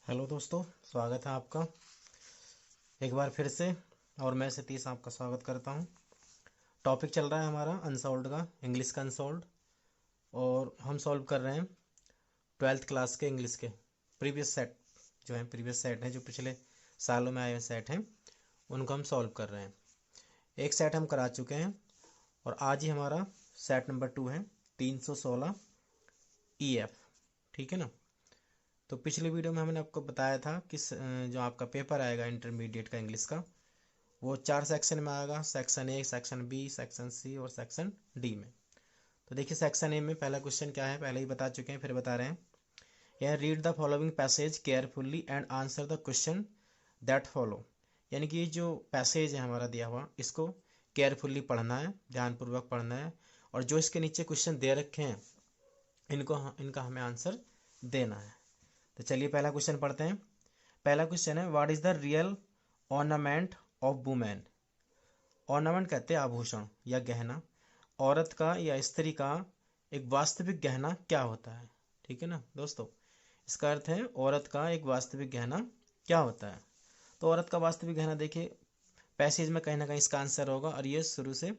Hello दोस्तों, स्वागत है आपका एक बार फिर से। और मैं सतीश आपका स्वागत करता हूं। टॉपिक चल रहा है हमारा अनसॉल्व्ड का, इंग्लिश का अनसॉल्व्ड। और हम सॉल्व कर रहे हैं 12th क्लास के इंग्लिश के प्रीवियस सेट, जो हैं प्रीवियस सेट हैं, जो पिछले सालों में आए हुए सेट हैं, उनको हम सॉल्व कर रहे हैं। एक सेट हम करा चुके हैं और आज ही हमारा सेट नंबर 2 है, 316 EF। ठीक है ना। तो पिछली वीडियो में हमने आपको बताया था कि जो आपका पेपर आएगा इंटरमीडिएट का इंग्लिश का, वो 4 सेक्शन में आएगा। Section A, section B, section C और सेक्शन डी में। तो देखिए सेक्शन ए में पहला क्वेश्चन क्या है, पहले ही बता चुके हैं, फिर बता रहे हैं। यह read the following passage carefully and answer the question that follow. यानी कि ये जो पैसेज है हमारा दिया हुआ, इसको केयरफुल्ली पढ़ना है, ध्यानपूर्वक पढ़ना है। और जो इसके नीचे क्वेश्चन दे रखे हैं, इनका हमें आंसर देना है। तो चलिए पहला क्वेश्चन पढ़ते हैं। पहला क्वेश्चन है, what is the real ornament of women. Ornament कहते हैं आभूषण या गहना। औरत का या स्त्री का एक वास्तविक गहना क्या होता है। ठीक है ना दोस्तों, इसका अर्थ है औरत का एक वास्तविक गहना क्या होता है। तो औरत का वास्तविक गहना देखिए पैसेज में कहीं ना कहीं इसका आंसर होगा, और ये शुरू से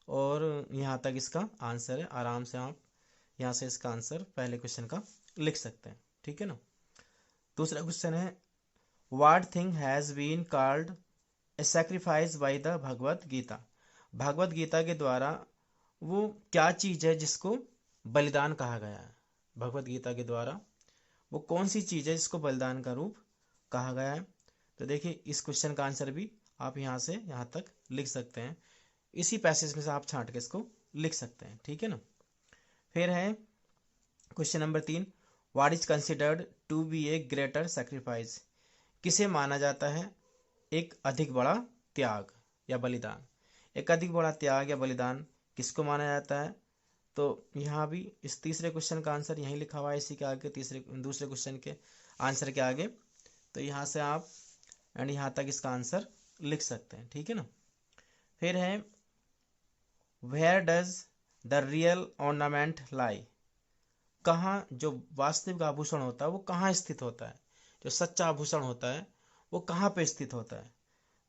और यहाँ तक इसका आंसर है। आराम से आप यहाँ से इसका आंसर पहले क्वेश्चन का लिख सकते हैं। ठीक है ना। दूसरा क्वेश्चन है, what thing has been called a sacrifice by the Bhagavad Gita. Bhagavad Gita के द्वारा वो क्या चीज है जिसको बलिदान कहा गया है। भगवत गीता के द्वारा वो कौन सी चीज है जिसको बलिदान का रूप कहा गया है। तो देखिए इस क्वेश्चन का आंसर भी आप यहाँ से यहाँ तक लिख सकते हैं। इसी पैसेज में से आप छांट के इसको लिख सकते हैं। ठीक है ना। फिर है question number 3, what is considered to be a greater sacrifice. किसे माना जाता है एक अधिक बड़ा त्याग या बलिदान। एक अधिक बड़ा त्याग या बलिदान किसको माना जाता है। तो यहाँ भी इस तीसरे क्वेश्चन का आंसर यहीं लिखा हुआ है, इसी के आगे दूसरे क्वेश्चन के आंसर के आगे। तो यहाँ से आप एंड यहाँ तक इसका आंसर लिख सकते हैं। ठीक है ना। फिर है, where does the real ornament lie. कहाँ जो वास्तविक आभूषण होता है वो कहाँ स्थित होता है। जो सच्चा आभूषण होता है वो कहाँ पे स्थित होता है।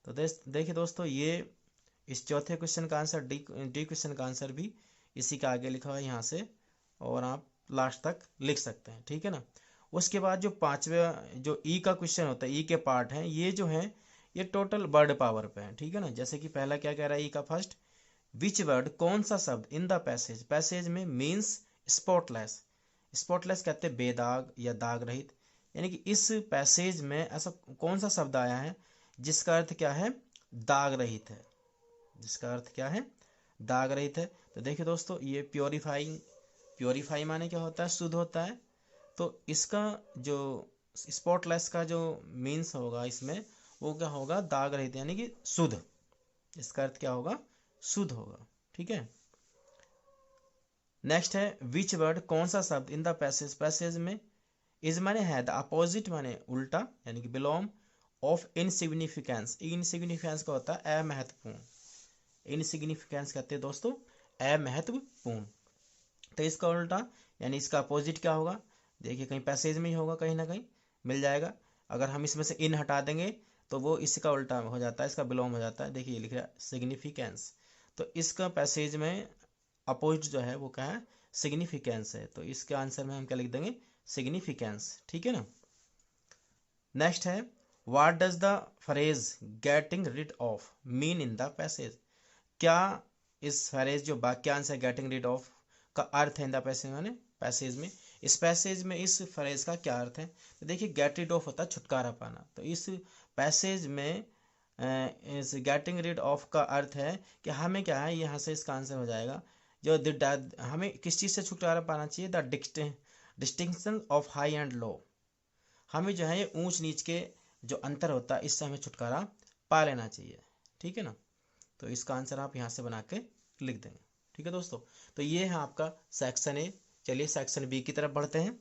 तो देखिए दोस्तों, ये इस चौथे क्वेश्चन का आंसर डी क्वेश्चन का आंसर भी इसी के आगे लिखा हुआ है यहाँ से, और आप लास्ट तक लिख सकते हैं। ठीक है ना। उसके बाद जो पांचवे जो ई का क्वेश्चन होता है, ई के पार्ट हैं, ये जो है ये टोटल वर्ड पावर पे है। ठीक है ना। जैसे कि पहला क्या कह रहा है ई का फर्स्ट, विच वर्ड कौन सा शब्द इन द पैसेज, पैसेज में मीन्स स्पॉटलेस। स्पॉटलेस कहते हैं बेदाग या दाग रहित। यानी कि इस पैसेज में ऐसा कौन सा शब्द आया है जिसका अर्थ क्या है, दाग रहित है। जिसका अर्थ क्या है, दाग रहित है। तो देखिए दोस्तों, ये प्योरीफाइंग, प्योरीफाई माने क्या होता है, शुद्ध होता है। तो इसका जो स्पॉटलेस का जो मीन्स होगा इसमें, वो क्या होगा, दाग रहित यानी कि शुद्ध। इसका अर्थ क्या होगा, शुद्ध होगा। ठीक है। नेक्स्ट है, विच वर्ड कौन सा शब्द इन द पैसेज, पैसेज में इज माने है, द अपोजिट माने उल्टा यानी कि बिलोंग ऑफ इनसिग्निफिकेंस। इनसिग्निफिकेंस का होता है अमहत्वपूर्ण। इनसिग्निफिकेंस कहते हैं दोस्तों अमहत्वपूर्ण। तो इसका उल्टा यानी इसका अपोजिट क्या होगा, देखिए कहीं पैसेज में ही होगा, कहीं ना कहीं मिल जाएगा। अगर हम इसमें से इन हटा देंगे तो वो इसका उल्टा हो जाता है, इसका बिलोंग हो जाता है। देखिए ये लिख रहा है सिग्निफिकेंस। तो इसका पैसेज में अपोजिट जो है वो क्या है, सिग्निफिकेंस है। तो इसके आंसर में हम क्या लिख देंगे, सिग्निफिकेंस। ठीक है ना। नेक्स्ट है, what does the phrase getting rid of mean in the passage. क्या इस फ्रेज जो वाक्यांश है गेटिंग रिड ऑफ का अर्थ है इन द पैसेज माने पैसेज में, इस पैसेज में इस फ्रेज का क्या अर्थ है। तो देखिए गेट रिड ऑफ होता है छुटकारा पाना। तो इस पैसेज में इस गेटिंग रिड ऑफ का अर्थ है कि हमें क्या है, यहाँ से इसका आंसर हो जाएगा जो हमें किस चीज़ से छुटकारा पाना चाहिए, the distinction of high and low. हमें जो है ये ऊंच नीच के जो अंतर होता है इससे हमें छुटकारा पा लेना चाहिए। ठीक है ना। तो इसका आंसर आप यहाँ से बना के लिख देंगे। ठीक है दोस्तों। तो ये है आपका सेक्शन ए। चलिए सेक्शन बी की तरफ बढ़ते हैं।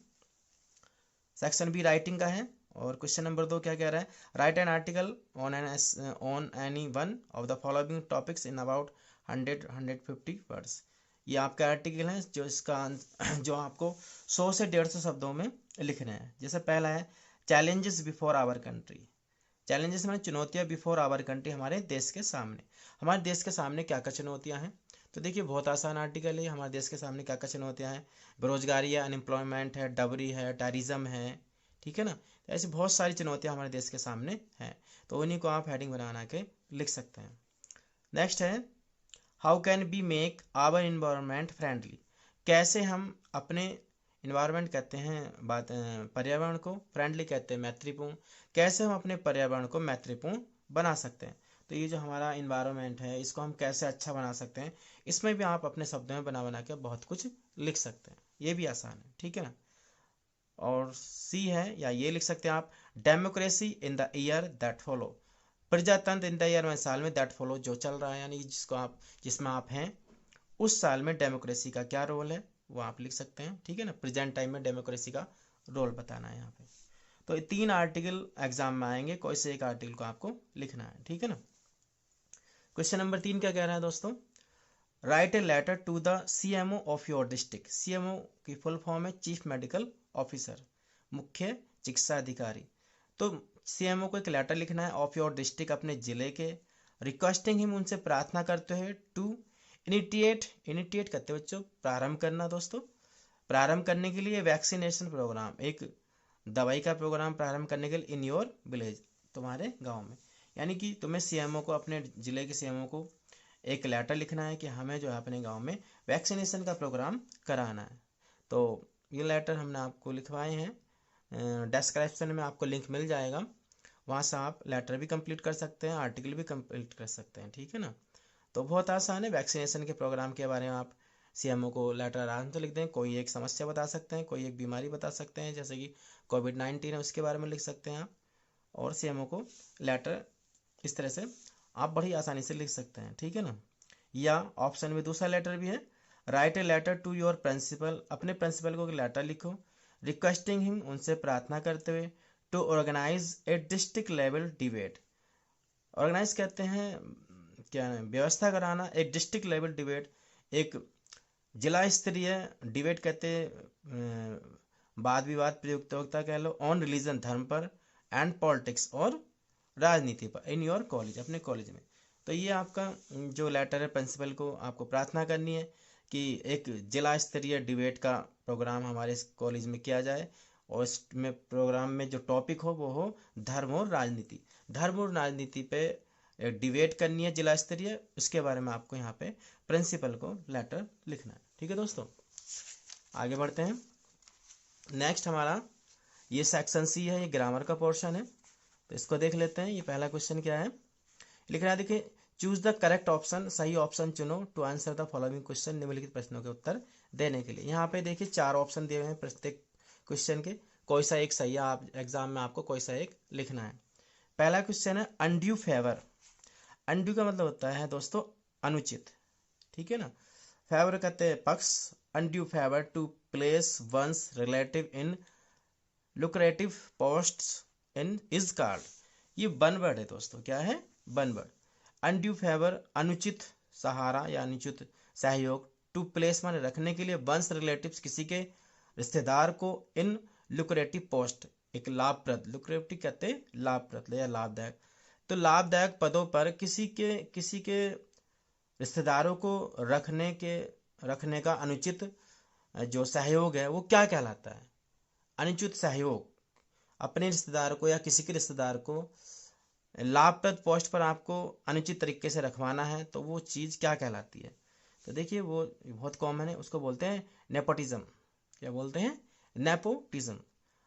सेक्शन बी राइटिंग का है, और क्वेश्चन नंबर 2 क्या कह रहा है, right an article on any one of the following topics in about 150 words. ये आपका आर्टिकल है जो इसका जो आपको 100 से 150 शब्दों में लिखने हैं। जैसे पहला है, challenges before our country. Challenges माने चुनौतियां बिफोर आवर कंट्री, हमारे देश के सामने। हमारे देश के सामने क्या क्या चुनौतियां हैं? तो देखिए बहुत आसान आर्टिकल है। हमारे देश के सामने क्या क्या चुनौतियां हैं? बेरोजगारी है, अनएम्प्लॉयमेंट है, डबरी है, टेररिज्म है, ठीक है ना। तो ऐसी बहुत सारी चुनौतियां हमारे देश के सामने हैं, तो उन्हीं को आप हेडिंग बना के लिख सकते हैं। नेक्स्ट है how can be make our environment friendly. कैसे हम अपने इन्वायरमेंट कहते हैं बात पर्यावरण को, फ्रेंडली कहते हैं मैत्रीपूर्ण, कैसे हम अपने पर्यावरण को मैत्रीपूर्ण बना सकते हैं। तो ये जो हमारा इन्वायरमेंट है इसको हम कैसे अच्छा बना सकते हैं, इसमें भी आप अपने शब्दों में बना बना के बहुत कुछ लिख सकते हैं, ये भी आसान है, ठीक है ना। और सी है, या ये लिख सकते हैं आप, democracy in the year that follow. प्रजातंत्र इन द ईयर में साल में, दैट फॉलो जो चल रहा है, यानी जिसको आप जिसमें आप हैं उस साल में डेमोक्रेसी का क्या रोल है वो आप लिख सकते हैं, ठीक है ना। प्रेजेंट टाइम में डेमोक्रेसी का रोल बताना है यहाँ पे। तो ये 3 आर्टिकल एग्जाम में आएंगे, कोई से एक आर्टिकल को आपको लिखना है, ठीक है ना। क्वेश्चन नंबर 3 क्या कह रहा है दोस्तों? Write a letter to the CMO of your district. CMO की फुल फॉर्म है चीफ मेडिकल ऑफिसर, मुख्य चिकित्सा अधिकारी। तो CMO को एक लेटर लिखना है ऑफ योर डिस्ट्रिक्ट, अपने जिले के, रिक्वेस्टिंग हिम, उनसे प्रार्थना करते हुए, टू इनिटिएट करते हुए बच्चों प्रारंभ करना दोस्तों, प्रारंभ करने के लिए वैक्सीनेशन प्रोग्राम, एक दवाई का प्रोग्राम प्रारंभ करने के लिए इन योर विलेज, तुम्हारे गांव में। यानी कि तुम्हें CMO को, अपने जिले के CMO को एक लेटर लिखना है कि हमें जो है अपने गांव में वैक्सीनेशन का प्रोग्राम कराना है। तो ये लेटर हमने आपको लिखवाए हैं, डिस्क्रिप्शन में आपको लिंक मिल जाएगा, वहाँ से आप लेटर भी कंप्लीट कर सकते हैं, आर्टिकल भी कंप्लीट कर सकते हैं, ठीक है ना। तो बहुत आसान है, वैक्सीनेशन के प्रोग्राम के बारे में आप CMO को लेटर आराम से लिख दें। कोई एक समस्या बता सकते हैं, कोई एक बीमारी बता सकते हैं, जैसे कि कोविड-19 है उसके बारे में लिख सकते हैं आप, और CMO को लेटर इस तरह से आप बड़ी आसानी से लिख सकते हैं, ठीक है ना। या ऑप्शन में दूसरा लेटर भी है, write a letter to your principal, अपने प्रिंसिपल को एक लेटर लिखो, रिक्वेस्टिंग हिम, उनसे प्रार्थना करते हुए, to organise a district level debate. Organise कहते हैं क्या व्यवस्था कराना, एक डिस्ट्रिक्ट लेवल डिबेट, एक जिला स्तरीय डिबेट कहते वाद विवाद प्रतियोगिता कह लो, ऑन रिलीजन, धर्म पर, एंड पॉलिटिक्स, और राजनीति पर, इन योर कॉलेज, अपने कॉलेज में। तो ये आपका जो लेटर है प्रिंसिपल को आपको प्रार्थना करनी है कि एक जिला स्तरीय डिबेट का प्रोग्राम हमारे इस कॉलेज में किया जाए, और इसमें प्रोग्राम में जो टॉपिक हो वो हो धर्म और राजनीति। धर्म और राजनीति पे डिबेट करनी है जिला स्तरीय, उसके बारे में आपको यहाँ पे प्रिंसिपल को लेटर लिखना है, ठीक है दोस्तों। आगे बढ़ते हैं। नेक्स्ट हमारा ये सेक्शन सी है, ये ग्रामर का पोर्शन है, तो इसको देख लेते हैं। ये पहला क्वेश्चन क्या है, लिख रहा है, देखिए, चूज द करेक्ट ऑप्शन, सही ऑप्शन चुनो, to answer the following question, निम्नलिखित प्रश्नों के उत्तर देने के लिए। यहाँ पे देखिए 4 ऑप्शन दिए हुए हैं प्रत्येक क्वेश्चन के, कोई सा एक सही है, आप एग्जाम में आपको कोई सा एक लिखना है। पहला क्वेश्चन है अनड्यू फेवर। अनड्यू का मतलब होता है दोस्तों अनुचित, ठीक है ना। फेवर कहते हैं पक्ष, undue favour, to place one's relative in lucrative posts in is called. ये वन वर्ड है दोस्तों, क्या है, वन वर्ड। अनड्यू फेवर अनुचित सहारा या अनुचित सहयोग, टू प्लेस माने रखने के लिए, वंस रिलेटिव्स किसी के रिश्तेदार को, इन लुक्रेटिव पोस्ट एक लाभप्रद, लुक्रेटिव कहते हैं लाभप्रद या लाभदायक, तो लाभदायक पदों पर किसी के रिश्तेदारों को रखने का अनुचित जो सहयोग है वो क्या कहलाता है? अनुचित सहयोग, अपने रिश्तेदार को या किसी के रिश्तेदार को लाभप्रद पोस्ट पर आपको अनुचित तरीके से रखवाना है, तो वो चीज़ क्या कहलाती है? तो देखिए वो बहुत कॉमन है, उसको बोलते हैं नेपोटिज्म। क्या बोलते हैं? नेपोटिज्म,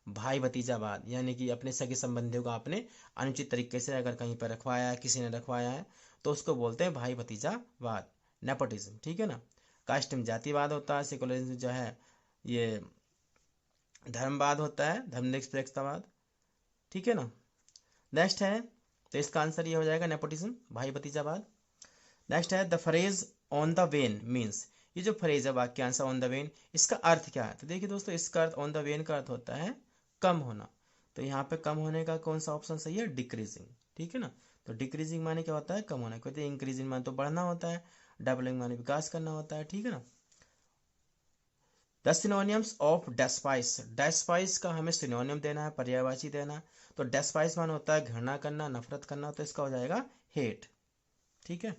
भाई भतीजावाद, यानी कि अपने सगे संबंधियों को आपने अनुचित तरीके से अगर कहीं पर रखवाया है, किसी ने रखवाया है, तो उसको बोलते हैं भाई भतीजावाद, नेपोटिज्म, ठीक है ना। कास्टिज्म जातिवाद होता है, सेकुलरिज्म जो है ये धर्मवाद होता है, धर्मनिरपेक्षतावाद, ठीक है ना। नेक्स्ट है, तो इसका आंसर ये हो जाएगा नेपोटिज्म, भाई भतीजावाद। नेक्स्ट है the phrase on the when means, ये जो फ्रेज है वाक्यांश ऑन द वेन, इसका अर्थ क्या है? तो देखिए दोस्तों, इसका अर्थ ऑन द वेन का अर्थ होता है कम होना। तो यहाँ पे कम होने का कौन सा ऑप्शन सही है? डिक्रीजिंग, ठीक है ना। तो डिक्रीजिंग माने क्या होता है? कम होना। कहते हैं इंक्रीजिंग माने तो बढ़ना होता है, डबलिंग माने विकास करना होता है, ठीक है ना। द सिनोनियम्स ऑफ डेस्पाइस, डेस्पाइस का हमें सिनोनियम देना है, पर्यायवाची देना है। तो डेस्पाइस मान होता है घृणा करना, नफरत करना, तो इसका हो जाएगा हेट। ठीक है।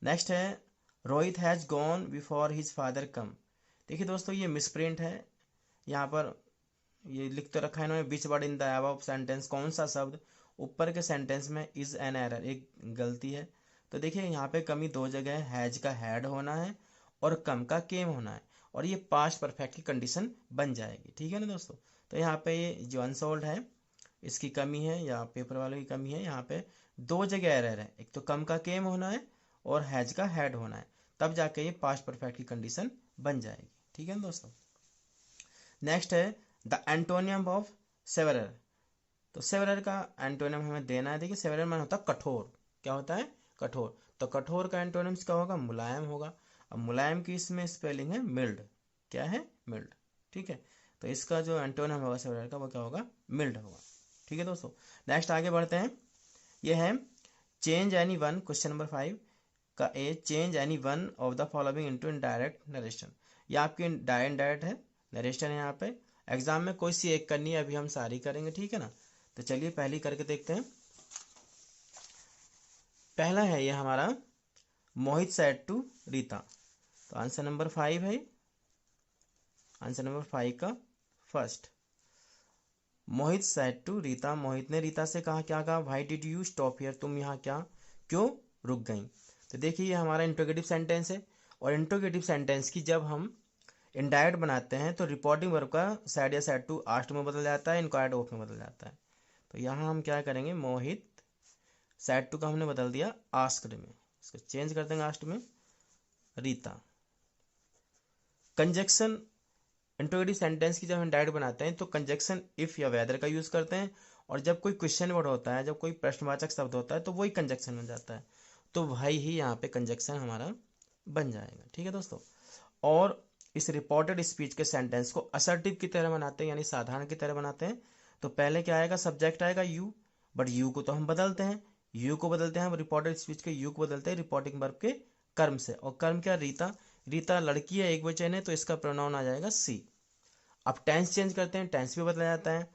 नेक्स्ट है Rohit has gone before his father कम। देखिए दोस्तों ये मिसप्रिंट है, यहाँ पर ये लिख तो रखा है इन्होंने which word in the above sentence, कौन सा शब्द ऊपर के सेंटेंस में इज एन एरर, एक गलती है। तो देखिए यहाँ पे कमी दो जगह है, हैज का हैड होना है और कम का केम होना है, और ये पास्ट परफेक्ट की कंडीशन बन जाएगी। ठीक है ना दोस्तों। तो यहाँ पे ये जो अनसोल्ड है इसकी कमी है, या पेपर वालों की कमी है, यहाँ पे दो जगह एरर है, एक तो कम का केम होना है और हैज का हैड होना है, तब जाके ये पास्ट परफेक्ट की कंडीशन बन जाएगी। ठीक है ना दोस्तों। नेक्स्ट है द एंटोनियम ऑफ सेवरर। तो सेवरर का एंटोनियम हमें देना है। देखिए सेवरर मान होता है कठोर, क्या होता है कठोर, तो कठोर का एंटोनियम क्या होगा, मुलायम होगा। अब मुलायम की इसमें स्पेलिंग है मिल्ड, क्या है मिल्ड। ठीक है। तो इसका जो एंटोनियम होगा सेवरर का वो क्या होगा, मिल्ड होगा। ठीक है दोस्तों। नेक्स्ट आगे बढ़ते हैं। ये है change any one, question number 5 का A, change any one of the following into indirect narration. ये आपकी डायरेक्ट है, नरेशन है यहाँ पे। एग्जाम में कोई सी एक करनी है, अभी हम सारी करेंगे। ठीक है ना। तो चलिए पहली करके देखते हैं। पहला है ये हमारा मोहित सेड टू रीता। तो आंसर नंबर 5 है, आंसर नंबर 5 का first. Mohit said to Rita, Mohit ने रीता से कहा, क्या कहा, why did you stop here, तुम यहाँ क्या क्यों रुक गई। तो देखिए ये हमारा इंट्रोगेटिव सेंटेंस है, और इंट्रोगेटिव सेंटेंस की जब हम इनडायरेक्ट बनाते हैं तो रिपोर्टिंग वर्ब का सैड या सैड टू आस्ट में बदल जाता है, इंक्वायर्ड ऑफ में बदल जाता है। तो यहाँ हम क्या करेंगे, मोहित सैड टू का हमने बदल दिया आस्क्ड में, इसको चेंज कर देंगे आस्ट में रीता। कंजक्शन इंट्रोगेटिव सेंटेंस की जब हम डायरेक्ट बनाते हैं तो कंजक्शन इफ या वेदर का यूज करते हैं, और जब कोई क्वेश्चन वर्ड होता है, जब कोई प्रश्नवाचक शब्द होता है तो वही कंजक्शन बन जाता है। तो वही ही यहाँ पे कंजक्शन हमारा बन जाएगा। ठीक है दोस्तों। और इस रिपोर्टेड स्पीच के सेंटेंस को असर्टिव की तरह बनाते हैं, यानी साधारण की तरह बनाते हैं। तो पहले क्या आएगा, सब्जेक्ट आएगा यू, बट यू को तो हम बदलते हैं, यू को बदलते हैं हम रिपोर्टेड स्पीच के यू को बदलते हैं रिपोर्टिंग वर्ब के कर्म से, और कर्म क्या, रीता। रीता लड़की है, एक वचन है, तो इसका प्रोनाउन आ जाएगा सी। अब टेंस चेंज करते हैं, टेंस भी बदला जाता है।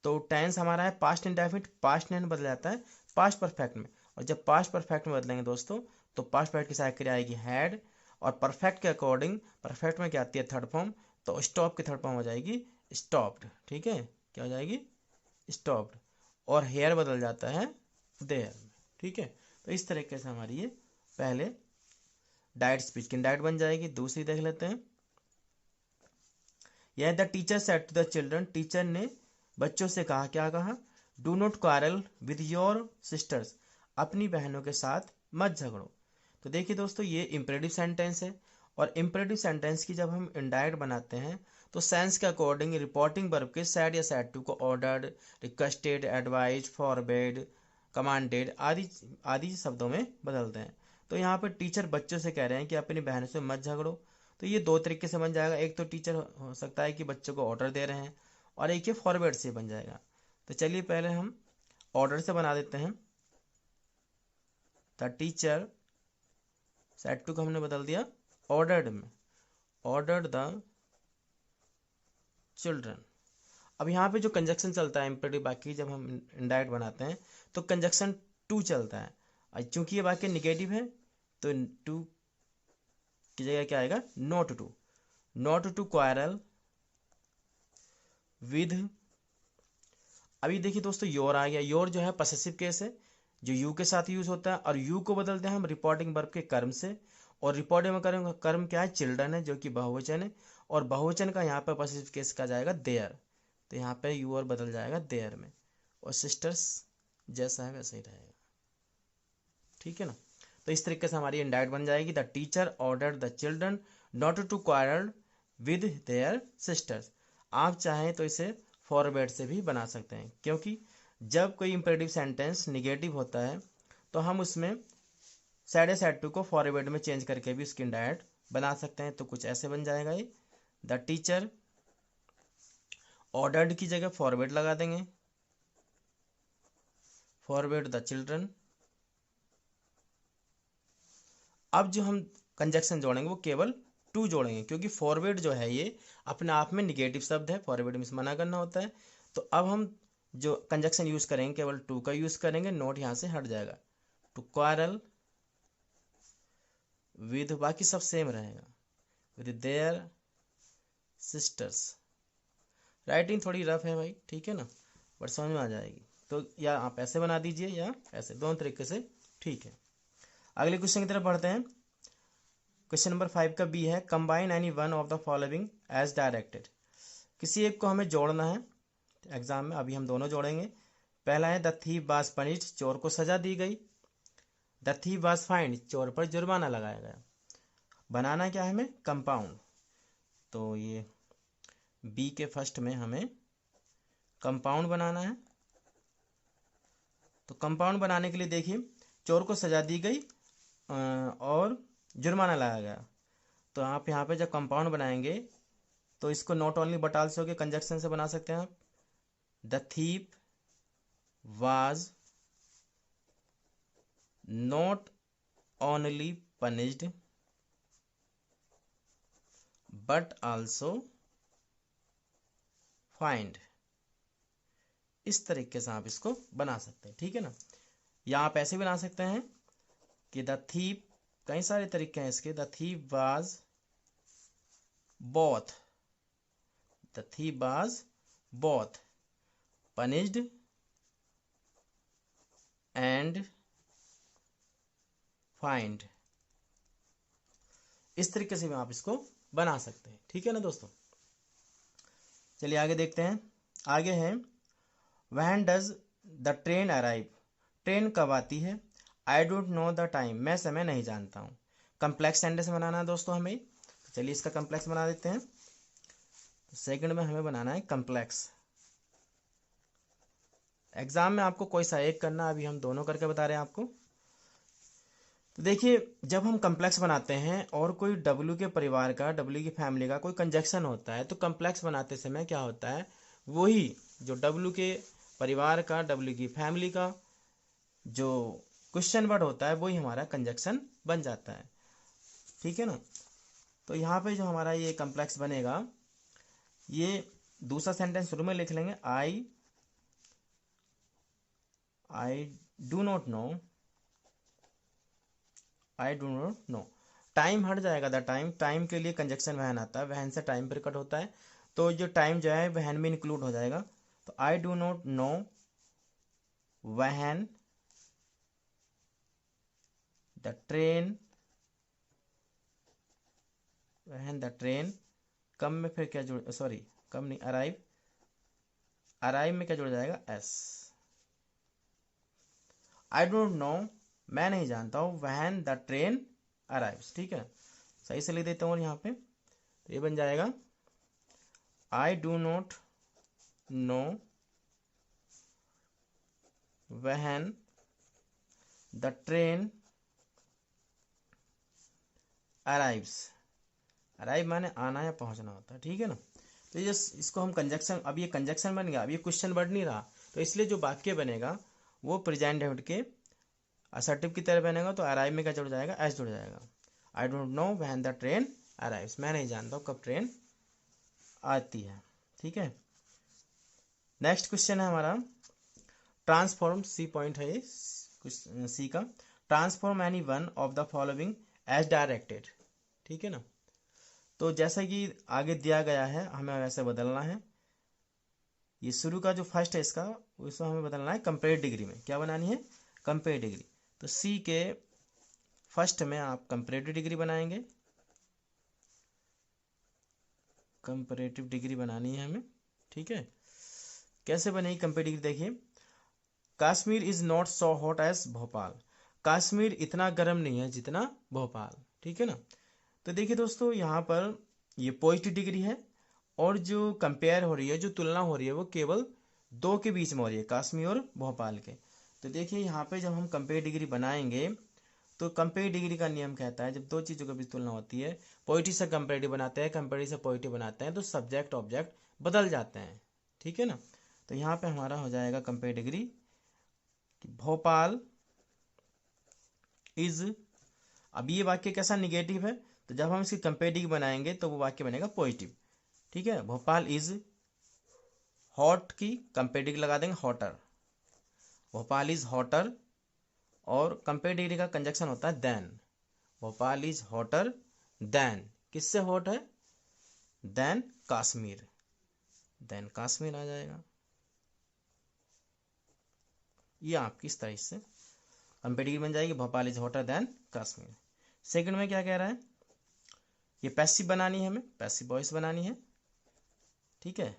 तो टेंस हमारा है पास्ट इंडेफिनिट, पास्ट टेंस बदल जाता है पास्ट परफेक्ट में, और जब पास्ट परफेक्ट में बदलेंगे दोस्तों तो पास्ट परफेक्ट की सहायक क्रिया आएगी हैड, और परफेक्ट के अकॉर्डिंग परफेक्ट में क्या आती है थर्ड फॉर्म, तो स्टॉप की थर्ड फॉर्म हो जाएगी स्टॉप्ड। ठीक है, क्या हो जाएगी स्टॉप्ड, और हेयर बदल जाता है देयर। ठीक है। तो इस तरीके से हमारी ये पहले डायरेक्ट स्पीच की डायरेक्ट बन जाएगी। दूसरी देख लेते हैं। यह the teacher said to the children, teacher ने बच्चों से कहा, क्या कहा, do not quarrel with your sisters, अपनी बहनों के साथ मत झगड़ो। तो देखिए दोस्तों ये इंपेरेटिव सेंटेंस है, और इंपेरेटिव सेंटेंस की जब हम इनडायरेक्ट बनाते हैं तो सेंस के अकॉर्डिंग रिपोर्टिंग वर्ब के सैड या सैड टू को ordered, requested, advise, forbade, commanded आदि आदि शब्दों में बदलते हैं। तो यहाँ पर टीचर बच्चों से कह रहे हैं कि अपनी बहनों से मत झगड़ो। तो ये दो तरीके से बन जाएगा, एक तो टीचर हो सकता है कि बच्चों को ऑर्डर दे रहे हैं, और एक ये फॉरवर्ड से बन जाएगा। तो चलिए पहले हम ऑर्डर से बना देते हैं। द टीचर सेड टू को हमने बदल दिया ऑर्डर्ड में, ऑर्डर्ड द चिल्ड्रन। अब यहाँ पे जो कंजक्शन चलता है इम्पेरेटिव वाक्य जब हम इनडायरेक्ट बनाते हैं तो कंजक्शन टू चलता है, और चूंकि ये वाक्य निगेटिव है तो टू की जगह क्या आएगा, not to, not to quarrel with. अभी देखिए दोस्तों योर आ गया, योर जो है पसेसिव केस है जो यू के साथ यूज होता है, और यू को बदलते हैं हम रिपोर्टिंग वर्ब के कर्म से, और रिपोर्टिंग कर्म कर्म क्या है, चिल्ड्रन है जो कि बहुवचन है, और बहुवचन का यहाँ पर पसेसिव केस का जाएगा देयर। तो यहाँ पे यू और बदल जाएगा देयर में, और सिस्टर्स जैसा है वैसा ही रहेगा। ठीक है ना। तो इस तरीके से हमारी इंडायरेक्ट बन जाएगी, the teacher ordered the children not to quarrel with their sisters. आप चाहें तो इसे फॉरवर्ड से भी बना सकते हैं, क्योंकि जब कोई इंपेरेटिव सेंटेंस निगेटिव होता है तो हम उसमें सैड या सैड टू को फॉरवर्ड में चेंज करके भी उसकी इंडायरेक्ट बना सकते हैं। तो कुछ ऐसे बन जाएगा ये, द टीचर ऑर्डर्ड की जगह फॉरवर्ड लगा देंगे, फॉरवर्ड द चिल्ड्रन। अब जो हम कंजक्शन जोड़ेंगे वो केवल टू जोड़ेंगे, क्योंकि फॉरवर्ड जो है ये अपने आप में निगेटिव शब्द है, फॉरवर्ड में मना करना होता है। तो अब हम जो कंजक्शन यूज करेंगे केवल टू का यूज करेंगे, नोट यहाँ से हट जाएगा। टू क्वारल विद, बाकी सब सेम रहेगा, विद देयर सिस्टर्स। राइटिंग थोड़ी रफ है भाई, ठीक है ना, बट समझ में आ जाएगी। तो या आप ऐसे बना दीजिए या ऐसे, दोनों तरीके से ठीक है। अगले क्वेश्चन की तरफ बढ़ते हैं। क्वेश्चन नंबर 5 का बी है, combine any one of the following as directed. किसी एक को हमें जोड़ना है एग्जाम में, अभी हम दोनों जोड़ेंगे। पहला है द थीफ वाज पनिश्ड, चोर को सजा दी गई। द थीफ वाज फाइंड, चोर पर जुर्माना लगाया गया। बनाना क्या है हमें, कंपाउंड। तो ये बी के फर्स्ट में हमें कंपाउंड बनाना है। तो कंपाउंड बनाने के लिए देखिए, चोर को सजा दी गई और जुर्माना लगाया गया। तो आप यहाँ पे जब कंपाउंड बनाएंगे तो इसको नॉट ओनली बट आल्सो के कंजक्शन से बना सकते हैं आप। The thief was not only punished but also find. इस तरीके से आप इसको बना सकते हैं, ठीक है ना। या आप ऐसे बना सकते हैं कि द थीप, कई सारे तरीके हैं इसके। The thief was both, the thief was both punished and find. इस तरीके से भी आप इसको बना सकते हैं, ठीक है ना दोस्तों। चलिए आगे देखते हैं। आगे है when does the train arrive, train कब आती है। I don't know the time, मैं समय नहीं जानता हूँ। कंप्लेक्स सेंटेंस बनाना है दोस्तों हमें। तो चलिए इसका कंप्लेक्स बना देते हैं। तो सेकंड में हमें बनाना है कंप्लेक्स। एग्जाम में आपको कोई सा एक करना, अभी हम दोनों करके बता रहे हैं आपको। तो देखिए, जब हम कंप्लेक्स बनाते हैं और कोई डब्ल्यू के परिवार का, डब्ल्यू की फैमिली का कोई कंजक्शन होता है, तो कंप्लेक्स बनाते समय क्या होता है, वही जो डब्ल्यू के परिवार का, डब्ल्यू की फैमिली का जो क्वेश्चन वर्ड होता है वही हमारा कंजक्शन बन जाता है, ठीक है ना। तो यहाँ पे जो हमारा ये कंप्लेक्स बनेगा, ये दूसरा सेंटेंस शुरू में लिख लेंगे, आई do not no, I do not no. Time हट जाएगा, द टाइम, टाइम के लिए कंजक्शन वहन आता है, वहन से टाइम प्रकट होता है, तो जो टाइम जो है वहन में इंक्लूड हो जाएगा। तो I do not know when the train, when the train, come में फिर क्या जुड़, सॉरी कम नहीं, अराइव, अराइव में क्या जुड़ जाएगा, एस। आई डोंट नो, मैं नहीं जानता हूँ, वहन द ट्रेन अराइव्स, ठीक है। सही से लिख देता हूँ यहाँ पे। तो ये बन जाएगा आई do not know when the train arrives. Arrive माने आना या पहुंचना होता है, ठीक है ना। तो ये इसको हम कंजक्शन, अब ये कंजक्शन बन गया, अब ये क्वेश्चन वर्ड नहीं रहा, तो इसलिए जो वाक्य बनेगा वो प्रेजेंट डेफिनेट के असर्टिव की तरह बनेगा। तो अराइव में क्या जुड़ जाएगा, एस जुड़ जाएगा। I don't know when the train arrives, मैं नहीं जानता हूँ कब ट्रेन आती है, ठीक है। नेक्स्ट क्वेश्चन है हमारा ट्रांसफॉर्म, सी पॉइंट है ये सी का। Transform any one of the following as directed, ठीक है ना। तो जैसा कि आगे दिया गया है हमें वैसे बदलना है। ये शुरू का जो फर्स्ट है इसका, उसको हमें बदलना है कंपेरेटिव डिग्री में। क्या बनानी है, कंपेरेटिव डिग्री। तो सी के फर्स्ट में आप कंपेरेटिव डिग्री बनाएंगे, कंपेरेटिव डिग्री बनानी है हमें, ठीक है। कैसे बनेगी कंपेरेटिव डिग्री, देखिए, Kashmir is not so hot as Bhopal, Kashmir इतना गर्म नहीं है जितना भोपाल, ठीक है ना। तो देखिए दोस्तों, यहाँ पर ये पॉजिटिव डिग्री है और जो कंपेयर हो रही है, जो तुलना हो रही है, वो केवल दो के बीच में हो रही है, कश्मीर और भोपाल के। तो देखिए यहाँ पे जब हम कंपेयर डिग्री बनाएंगे तो कंपेयर डिग्री का नियम कहता है, जब दो चीज़ों के बीच तुलना होती है, पॉजिटिव से कंपेरेटिव बनाते हैं, कंपेरेटिव से पॉजिटिव बनाते हैं, तो सब्जेक्ट ऑब्जेक्ट बदल जाते हैं, ठीक है ना। तो यहाँ पे हमारा हो जाएगा कंपेयर डिग्री कि भोपाल इज, अब ये वाक्य कैसा निगेटिव है, तो जब हम इसकी कंपेयर बनाएंगे तो वो वाक्य बनेगा पॉजिटिव। ठीक है, भोपाल इज हॉट की कंपेयर लगा देंगे हॉटर, भोपाल इज हॉटर, और कंपेयर डिग्री का कंजक्शन होता है than, Bhopal is hotter than, किससे हॉट है, देन कश्मीर, देन कश्मीर आ जाएगा। ये आपकी इस तरह से कंपेयर डिग्री बन जाएगी, Bhopal is hotter then Kashmir. Second में क्या कह रहा है, ये पैसिव बनानी है, हमें पैसिव वॉइस बनानी है। ठीक है,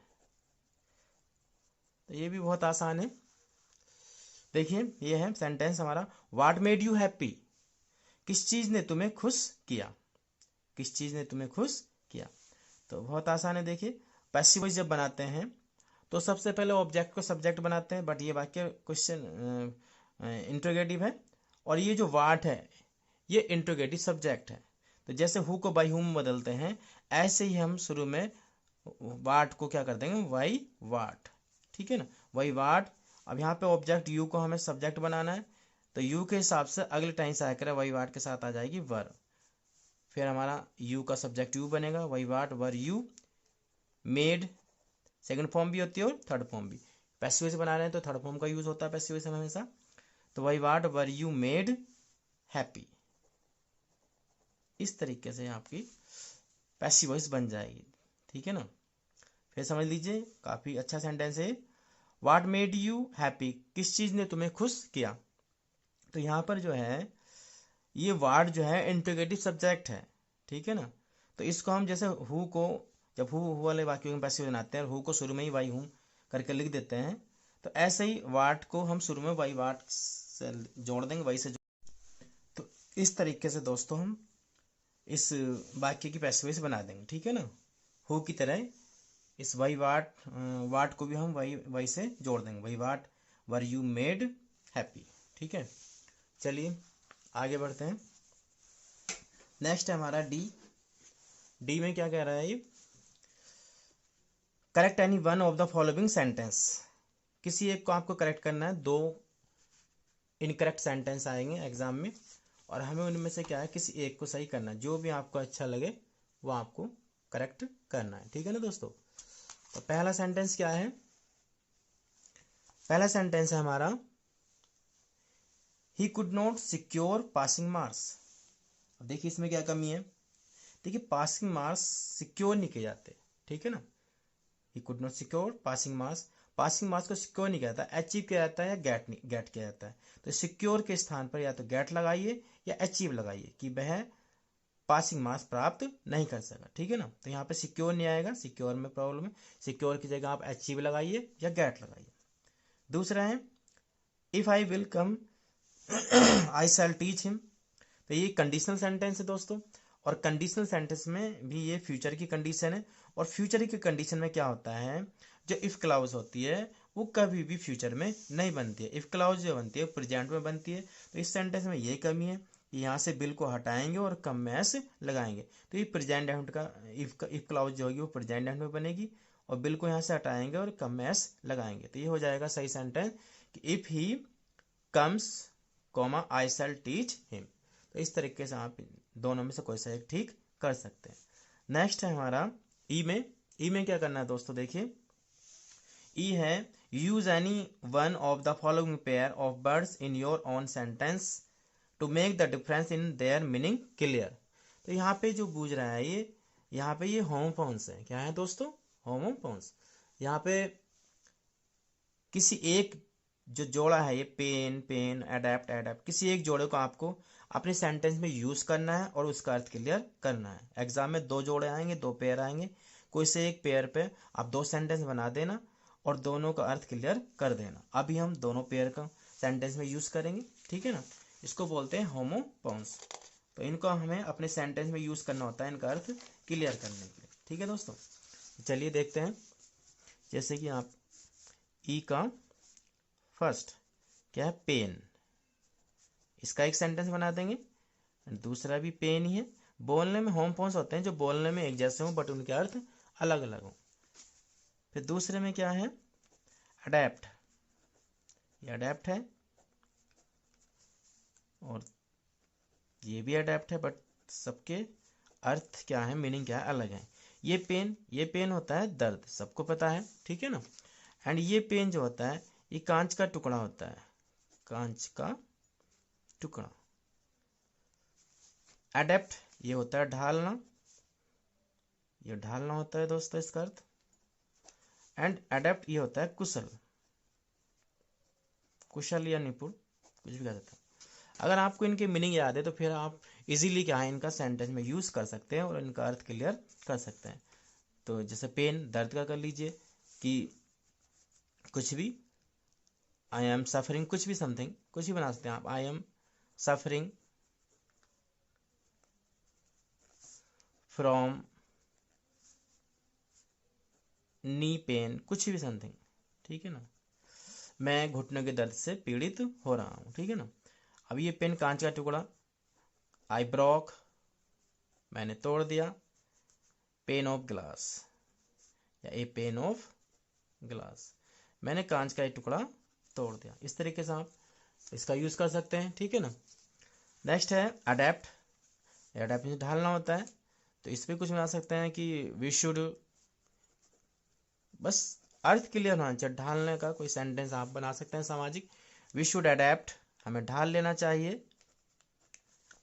तो ये भी बहुत आसान है। देखिए ये है सेंटेंस हमारा, व्हाट मेड यू हैप्पी, किस चीज ने तुम्हें खुश किया, किस चीज ने तुम्हें खुश किया। तो बहुत आसान है। देखिए पैसिव वॉइस जब बनाते हैं तो सबसे पहले ऑब्जेक्ट को सब्जेक्ट बनाते हैं, बट ये वाक्य क्वेश्चन इंट्रोगेटिव है, और ये जो वाट है ये इंट्रोगेटिव सब्जेक्ट है। तो जैसे हु को बाई हुम बदलते हैं, ऐसे ही हम शुरू में वाट को क्या कर देंगे, वाई वाट। ठीक है ना, वाई वाट। अब यहाँ पे ऑब्जेक्ट यू को हमें सब्जेक्ट बनाना है, तो यू के हिसाब से अगले टाइम से आकर वाई वाट के साथ आ जाएगी वर, फिर हमारा यू का सब्जेक्ट यू बनेगा, why what were you made, second form भी होती है और थर्ड फॉर्म भी। पैसिव वॉइस बना रहे हैं तो थर्ड फॉर्म का यूज होता है पैसिव वॉइस में हमेशा। तो why what were you made happy, इस तरीके से आपकी पैसिव वॉइस बन जाएगी। ठीक है ना, फिर समझ लीजिए काफी अच्छा सेंटेंस है। व्हाट मेड यू हैप्पी, किस चीज ने तुम्हें खुश किया। तो यहाँ पर जो है ये वाट जो है इंट्रोगेटिव सब्जेक्ट है। ठीक है ना, तो इसको हम जैसे हु को, जब हु वाले वाक्यों में पैसिव बनाते हैं, हु को शुरू में ही वाई हूँ करके लिख देते हैं, तो ऐसे ही वाट को हम शुरू में वाई वाट से जोड़ देंगे, वही से तो इस तरीके से दोस्तों हम इस वाक्य की पैसिव वॉइस बना देंगे। ठीक है ना, हु की तरह इस वाई वाट वाट को भी हम वाई वाई से जोड़ देंगे, why what were you made happy. ठीक है, चलिए आगे बढ़ते हैं। नेक्स्ट है हमारा डी। डी में क्या कह रहा है ये, correct any one of the following sentence, किसी एक को आपको करेक्ट करना है। दो इनकरेक्ट सेंटेंस आएंगे एग्जाम में, और हमें उनमें से क्या है किसी एक को सही करना है, जो भी आपको अच्छा लगे वो आपको करेक्ट करना है। ठीक है ना दोस्तों, तो पहला सेंटेंस क्या है, पहला सेंटेंस है हमारा, he could not secure passing marks. देखिए इसमें क्या कमी है, देखिए पासिंग मार्क्स सिक्योर नहीं किए जाते। ठीक है ना, he could not secure passing marks, passing marks को सिक्योर नहीं किया जाता, अचीव किया जाता है या गेट नहीं गेट किया जाता है। तो सिक्योर के स्थान पर या तो गेट लगाइए या अचीव लगाइए, कि वह पासिंग मार्क्स प्राप्त नहीं कर सका। ठीक है ना, तो यहाँ पे सिक्योर नहीं आएगा, सिक्योर में प्रॉब्लम है, सिक्योर की जगह आप अचीव लगाइए या गेट लगाइए। दूसरा है, if I will come I shall teach him. तो ये कंडीशनल सेंटेंस है दोस्तों, और कंडीशनल सेंटेंस में भी ये फ्यूचर की कंडीशन है, और फ्यूचर की कंडीशन में क्या होता है, जो इफ क्लाउज होती है वो कभी भी फ्यूचर में नहीं बनती है, इफ क्लाउज जो बनती है प्रेजेंट में बनती है। तो इस सेंटेंस में ये कमी है, यहाँ से बिल को हटाएंगे और कम में एस लगाएंगे, तो ये प्रेजेंट एंड का इफ क्लाउज जो होगी वो प्रेजेंट एंड में बनेगी, और बिल को यहाँ से हटाएंगे और कम में एस लगाएंगे, तो ये हो जाएगा सही सेंटेंस कि if he comes comma I shall teach him. तो इस तरीके से आप दोनों में से कोई सा एक ठीक कर सकते हैं। नेक्स्ट है हमारा ई में। ई में क्या करना है दोस्तों, देखिए ई है, use any one of the following pair of words in your own sentence to make the difference in their meaning clear. तो यहाँ पे जो बूझ रहा है ये, यहाँ पे ये होमोफोन्स है, क्या है दोस्तों, होमोफोन्स। यहाँ पे किसी एक जो जोड़ा है, ये पेन पेन एडेप्ट एडेप्ट, किसी एक जोड़े को आपको अपने सेंटेंस में यूज करना है और उसका अर्थ क्लियर करना है। एग्जाम में दो जोड़े आएंगे, दो पेयर आएंगे, कोई से एक पेयर पे आप दो सेंटेंस बना देना और दोनों का अर्थ क्लियर कर देना। अभी हम दोनों पेयर का सेंटेंस में यूज करेंगे। ठीक है ना, इसको बोलते हैं होमोफोन्स। तो इनको हमें अपने सेंटेंस में यूज करना होता है इनका अर्थ क्लियर करने के लिए। ठीक है दोस्तों, चलिए देखते हैं। जैसे कि आप ई का फर्स्ट क्या है, पेन, इसका एक सेंटेंस बना देंगे, दूसरा भी पेन ही है। बोलने में होमोफोन्स होते हैं जो बोलने में एक जैसे हों बट उनके अर्थ अलग अलग हों। फिर दूसरे में क्या है, अडेप्ट, ये अडेप्ट है, और ये भी अडेप्ट है बट सबके अर्थ क्या है, मीनिंग क्या है, अलग है। ये पेन होता है दर्द, सबको पता है, ठीक है ना। एंड ये पेन जो होता है ये कांच का टुकड़ा होता है, कांच का टुकड़ा। अडेप्ट ये होता है ढालना, ये ढालना होता है दोस्तों इसका अर्थ। एंड अडेप्ट ये होता है कुशल, कुशल या निपुण, कुछ भी कह सकते हैं। अगर आपको इनके मीनिंग याद है तो फिर आप इजीली क्या है इनका सेंटेंस में यूज कर सकते हैं और इनका अर्थ क्लियर कर सकते हैं। तो जैसे पेन दर्द का कर लीजिए कि कुछ भी, आई एम सफरिंग, कुछ भी समथिंग, कुछ भी बना सकते हैं आप, I am suffering from knee pain, कुछ भी समथिंग, ठीक है ना। मैं घुटनों के दर्द से पीड़ित हो रहा हूँ, ठीक है ना। अब ये पेन कांच का टुकड़ा, आई ब्रोक, मैंने तोड़ दिया, पेन ऑफ ग्लास या ए पेन ऑफ ग्लास, मैंने कांच का एक टुकड़ा तोड़ दिया। इस तरीके से आप इसका यूज कर सकते हैं, ठीक है ना। नेक्स्ट है अडेप्ट, अडेप्ट में ढालना होता है, तो इस पर कुछ बना सकते हैं कि वी शुड, बस अर्थ क्लियर होना चाहिए, ढालने का कोई सेंटेंस आप बना सकते हैं सामाजिक। वी शुड अडेप्ट, हमें ढाल लेना चाहिए,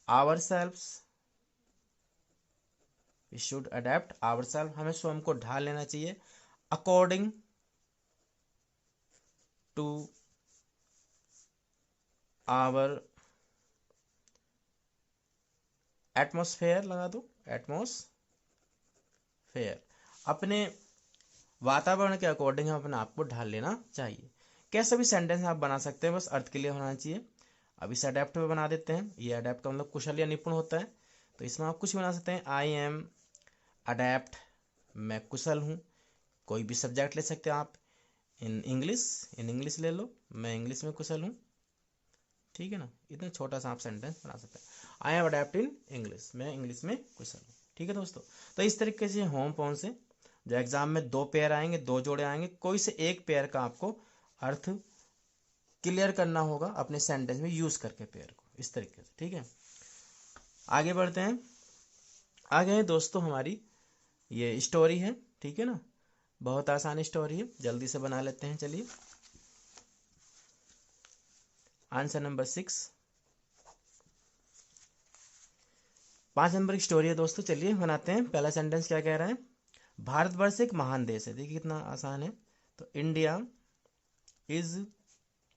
ourselves, we should adapt our self, हमें स्वयं को ढाल लेना चाहिए, अकॉर्डिंग टू आवर एटमोसफेयर, लगा दो एटमोसफेयर, अपने वातावरण के अकॉर्डिंग हम अपने आप को ढाल लेना चाहिए। कैसा भी सेंटेंस आप बना सकते हैं, बस अर्थ के लिए होना चाहिए। अब इसे अडेप्ट में बना देते हैं, ये अडेप्ट का मतलब कुशल या निपुण होता है, तो इसमें आप कुछ बना सकते हैं, आई एम अडेप्ट, मैं कुशल हूँ, कोई भी सब्जेक्ट ले सकते हैं आप, इन इंग्लिश ले लो, मैं इंग्लिश में कुशल हूँ, ठीक है ना। इतना छोटा सा आप सेंटेंस बना सकते हैं, I am adapt in English, मैं इंग्लिश में कुशल हूँ, ठीक है दोस्तों। तो इस तरीके से होम पॉन से जो एग्जाम में दो पेयर आएंगे, दो जोड़े आएंगे, कोई से एक पेयर का आपको अर्थ क्लियर करना होगा अपने सेंटेंस में यूज करके पेयर को, इस तरीके से, ठीक है। आगे बढ़ते हैं, आगे है दोस्तों हमारी ये स्टोरी है, ठीक है ना। बहुत आसान स्टोरी है, जल्दी से बना लेते हैं, चलिए। आंसर नंबर 6, 5 नंबर की स्टोरी है दोस्तों, चलिए बनाते हैं। पहला सेंटेंस क्या कह रहा है, भारतवर्ष एक महान देश है, देखिए कितना आसान है। तो India is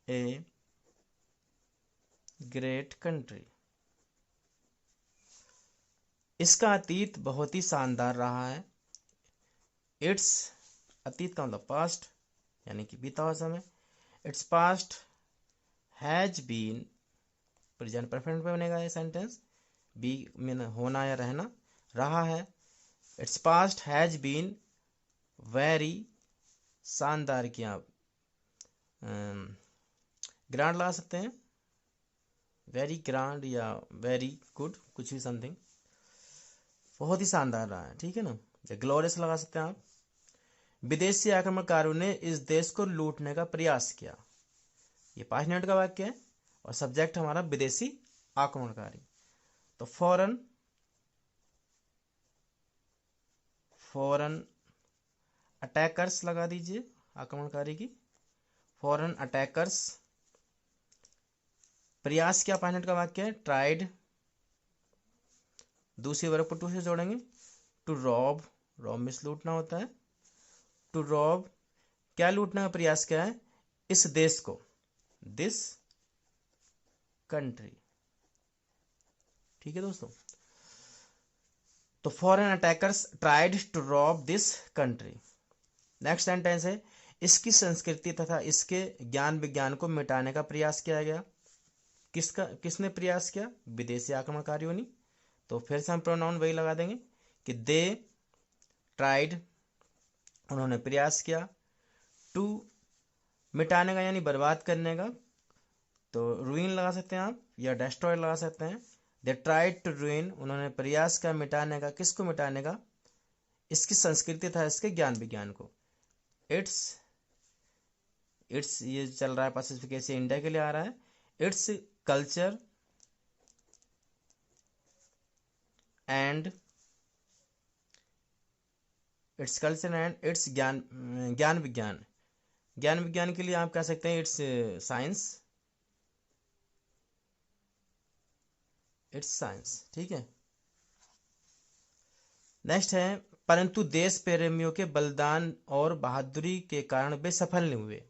a great country, इसका अतीत बहुत ही शानदार रहा है, इट्स, अतीत का मतलब पास्ट, यानी कि बीता हुआ समय, it's past has been, present perfect में बनेगा ये सेंटेंस, बी मीन होना या रहना, रहा है, it's past has been very, शानदार की आप ग्रांड ला सकते हैं, वेरी ग्रांड या वेरी गुड, कुछ भी समथिंग, बहुत ही शानदार रहा है, ठीक है ना। ग्लोरियस लगा सकते हैं आप। विदेशी आक्रमणकारियों ने इस देश को लूटने का प्रयास किया, ये 5 मिनट का वाक्य है और सब्जेक्ट हमारा विदेशी आक्रमणकारी, तो फॉरेन अटैकर्स लगा दीजिए, आक्रमणकारी की, फॉरेन अटैकर्स, प्रयास किया 5 मिनट का वाक्य है, ट्राइड, दूसरी वर्ग को टू से जोड़ेंगे, टू रॉब, रॉब मिस लूटना होता है, टू रॉब, क्या लूटने का प्रयास किया है, इस देश को, दिस कंट्री, ठीक है दोस्तों। तो foreign attackers tried to rob this country. Next sentence है, इसकी संस्कृति तथा इसके ज्ञान विज्ञान को मिटाने का प्रयास किया गया, किसने प्रयास किया, विदेशी आक्रमणकारियों ने। तो फिर से हम प्रोनाउन वही लगा देंगे कि दे ट्राइड, उन्होंने प्रयास किया, टू मिटाने का यानी बर्बाद करने का, तो रूइन लगा सकते हैं आप या डेस्ट्रॉय लगा सकते हैं, दे ट्राइड टू रूइन, उन्होंने प्रयास किया मिटाने का, किसको मिटाने का, इसकी संस्कृति था इसके ज्ञान विज्ञान को, इट्स ये चल रहा है पैसिफिक एशिया इंडिया के लिए आ रहा है, its culture and its culture and it's ज्ञान, ज्ञान विज्ञान, ज्ञान विज्ञान के लिए आप कह सकते हैं इट्स साइंस, इट्स साइंस, ठीक है। नेक्स्ट है, परंतु देश प्रेमियों के बलिदान और बहादुरी के कारण वे सफल नहीं हुए,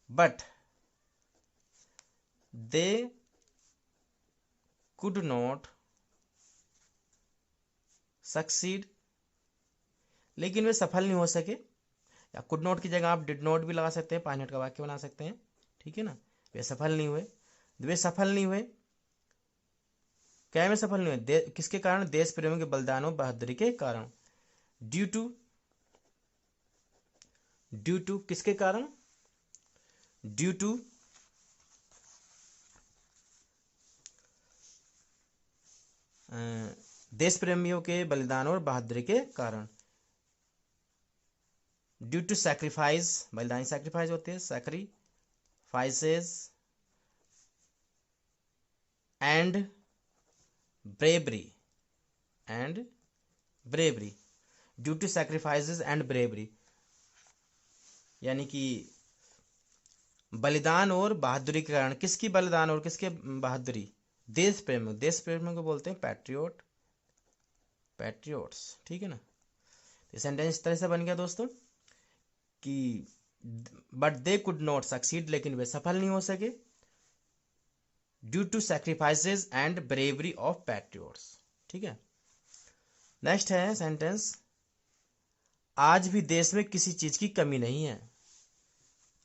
but they could not succeed, लेकिन वे सफल नहीं हो सके, या कुड नॉट की जगह आप डिड नॉट भी लगा सकते हैं, 5 मिनट का वाक्य बना सकते हैं, ठीक है ना। वे सफल नहीं हुए, वे सफल नहीं हुए, क्या में सफल नहीं हुए, किसके कारण, देश प्रेमियों के बलिदान और बहादुरी के कारण, ड्यू टू किसके कारण, ड्यू टू देश प्रेमियों के बलिदान और बहादुरी के कारण, ड्यू टू सैक्रिफाइस, बलिदान सैक्रिफाइस होते हैं, sacrifices and bravery, due to sacrifices and bravery, यानी कि बलिदान और बहादुरी के कारण, किसकी बलिदान और किसके बहादुरी, देश प्रेम को बोलते हैं पैट्रियोट्स, ठीक है ना। तो सेंटेंस इस तरह से बन गया दोस्तों कि but they could not succeed, लेकिन वे सफल नहीं हो सके, due to sacrifices and bravery of patriots, ठीक है। नेक्स्ट है सेंटेंस, आज भी देश में किसी चीज की कमी नहीं है,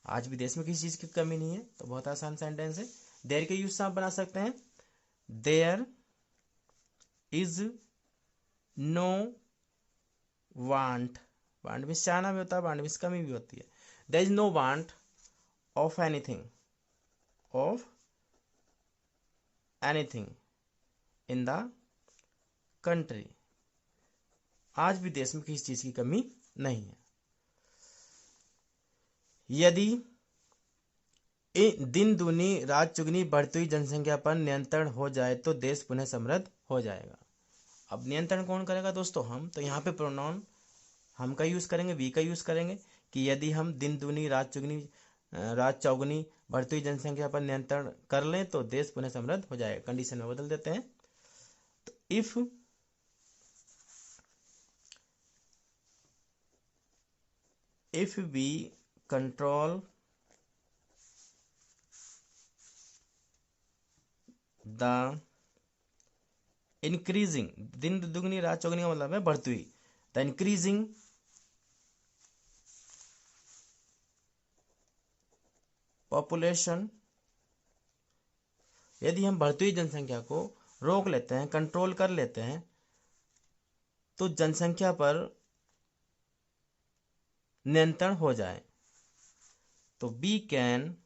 आज भी देश में किसी चीज की कमी नहीं है, तो बहुत आसान सेंटेंस है। देयर के यूज से आप बना सकते हैं, there is no want, want means चाहना भी होता है, वांट मीन्स कमी भी होती है, there is no want of anything in the country, आज भी देश में किसी चीज की कमी नहीं है। यदि दिन दूनी रात चुगनी बढ़ती हुई जनसंख्या पर नियंत्रण हो जाए तो देश पुनः समृद्ध हो जाएगा। अब नियंत्रण कौन करेगा दोस्तों, हम, तो यहाँ पे प्रोनाउन हम का यूज करेंगे, वी का यूज करेंगे, कि यदि हम दिन दूनी रात चौगुनी बढ़ती हुई जनसंख्या पर नियंत्रण कर लें तो देश पुनः समृद्ध हो जाएगा। कंडीशन में बदल देते हैं, तो if we control the increasing, दिन दुगनी रात चौगनी का मतलब है बढ़ती हुई, द इंक्रीजिंग पॉपुलेशन, यदि हम बढ़ती हुई जनसंख्या को रोक लेते हैं, कंट्रोल कर लेते हैं, तो जनसंख्या पर नियंत्रण हो जाए, तो वी कैन